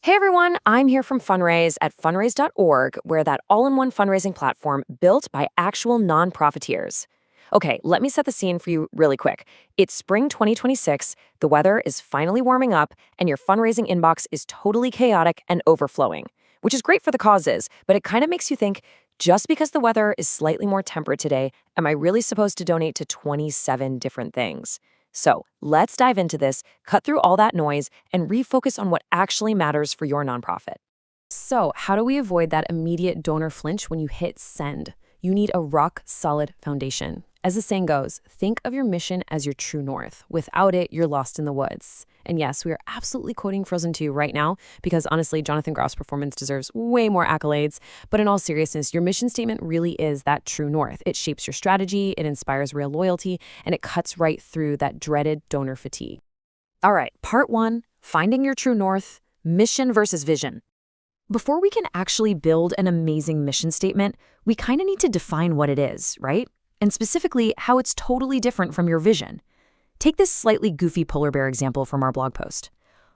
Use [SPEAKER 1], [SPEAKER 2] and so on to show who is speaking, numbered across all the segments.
[SPEAKER 1] Hey everyone, I'm here from Fundraise at fundraise.org, where that all-in-one fundraising platform built by actual non-profiteers. Okay, let me set the scene for you really quick. It's spring 2026, the weather is finally warming up, and your fundraising inbox is totally chaotic and overflowing, which is great for the causes, but it kind of makes you think, just because the weather is slightly more temperate today, am I really supposed to donate to 27 different things? So let's dive into this, cut through all that noise, and refocus on what actually matters for your nonprofit. So, how do we avoid that immediate donor flinch when you hit send? You need a rock-solid foundation. As the saying goes, think of your mission as your true north. Without it, you're lost in the woods. And yes, we are absolutely quoting Frozen 2 right now because honestly, Jonathan Groff's performance deserves way more accolades. But in all seriousness, your mission statement really is that true north. It shapes your strategy, it inspires real loyalty, and it cuts right through that dreaded donor fatigue. All right, part one, finding your true north, mission versus vision. Before we can actually build an amazing mission statement, we kind of need to define what it is, right? And specifically, how it's totally different from your vision. Take this slightly goofy polar bear example from our blog post.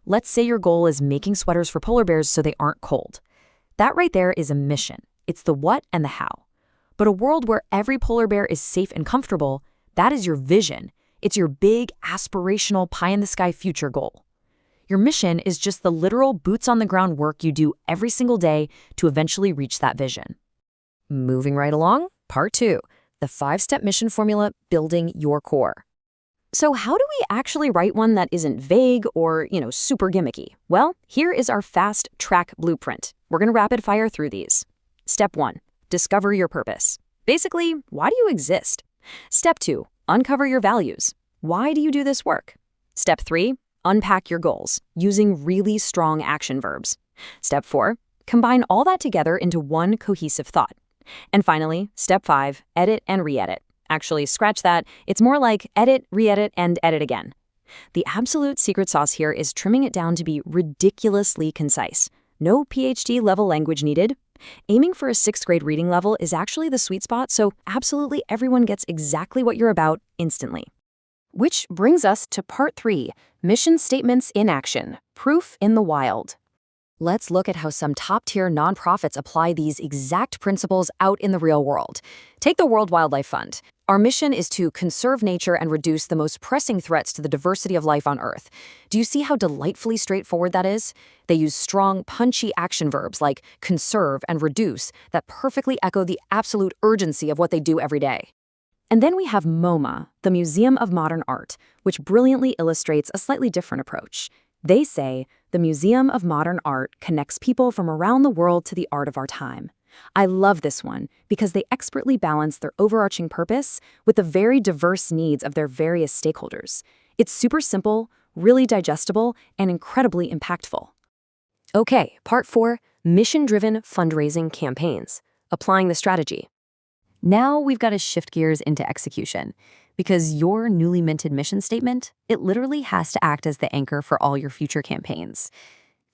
[SPEAKER 1] Let's say your goal is making sweaters for polar bears so they aren't cold. That right there is a mission. It's the what and the how. But a world where every polar bear is safe and comfortable, that is your vision. It's your big, aspirational, pie-in-the-sky future goal. Your mission is just the literal boots-on-the-ground work you do every single day to eventually reach that vision. Moving right along, part two. The 5-step mission formula, building your core. So how do we actually write one that isn't vague or, super gimmicky? Well, here is our fast track blueprint. We're going to rapid fire through these. Step 1, discover your purpose. Basically, why do you exist? Step 2, uncover your values. Why do you do this work? Step 3, unpack your goals using really strong action verbs. Step 4, combine all that together into one cohesive thought. And finally, step 5, edit and re-edit. Actually, scratch that. It's more like edit, re-edit, and edit again. The absolute secret sauce here is trimming it down to be ridiculously concise. No PhD level language needed. Aiming for a 6th grade reading level is actually the sweet spot, so absolutely everyone gets exactly what you're about instantly. Which brings us to part 3, mission statements in action, proof in the wild. Let's look at how some top-tier nonprofits apply these exact principles out in the real world. Take the World Wildlife Fund. Our mission is to conserve nature and reduce the most pressing threats to the diversity of life on Earth. Do you see how delightfully straightforward that is? They use strong, punchy action verbs like conserve and reduce that perfectly echo the absolute urgency of what they do every day. And then we have MoMA, the Museum of Modern Art, which brilliantly illustrates a slightly different approach. They say, the Museum of Modern Art connects people from around the world to the art of our time. I love this one because they expertly balance their overarching purpose with the very diverse needs of their various stakeholders. It's super simple, really digestible, and incredibly impactful. Okay, part 4, mission-driven fundraising campaigns, applying the strategy. Now we've got to shift gears into execution. Because your newly minted mission statement, it literally has to act as the anchor for all your future campaigns.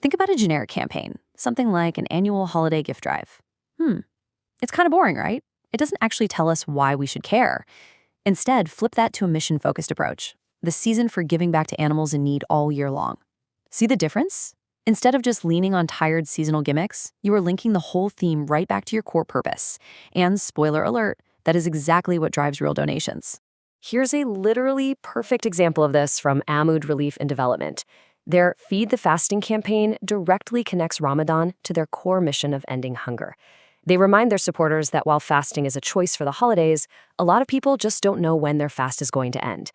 [SPEAKER 1] Think about a generic campaign, something like an annual holiday gift drive. It's kind of boring, right? It doesn't actually tell us why we should care. Instead, flip that to a mission-focused approach, the season for giving back to animals in need all year long. See the difference? Instead of just leaning on tired seasonal gimmicks, you are linking the whole theme right back to your core purpose. And spoiler alert, that is exactly what drives real donations. Here's a literally perfect example of this from Amud Relief and Development. Their Feed the Fasting campaign directly connects Ramadan to their core mission of ending hunger. They remind their supporters that while fasting is a choice for the holidays, a lot of people just don't know when their fast is going to end.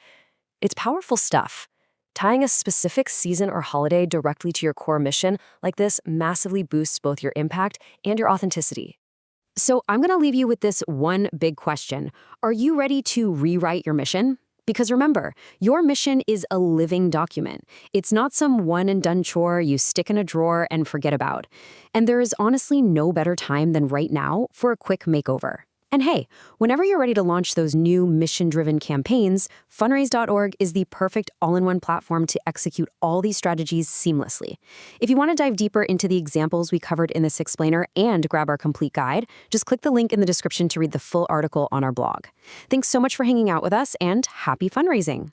[SPEAKER 1] It's powerful stuff. Tying a specific season or holiday directly to your core mission like this massively boosts both your impact and your authenticity. So I'm going to leave you with this one big question. Are you ready to rewrite your mission? Because remember, your mission is a living document. It's not some one-and-done chore you stick in a drawer and forget about. And there is honestly no better time than right now for a quick makeover. And hey, whenever you're ready to launch those new mission-driven campaigns, fundraise.org is the perfect all-in-one platform to execute all these strategies seamlessly. If you want to dive deeper into the examples we covered in this explainer and grab our complete guide, just click the link in the description to read the full article on our blog. Thanks so much for hanging out with us, and happy fundraising!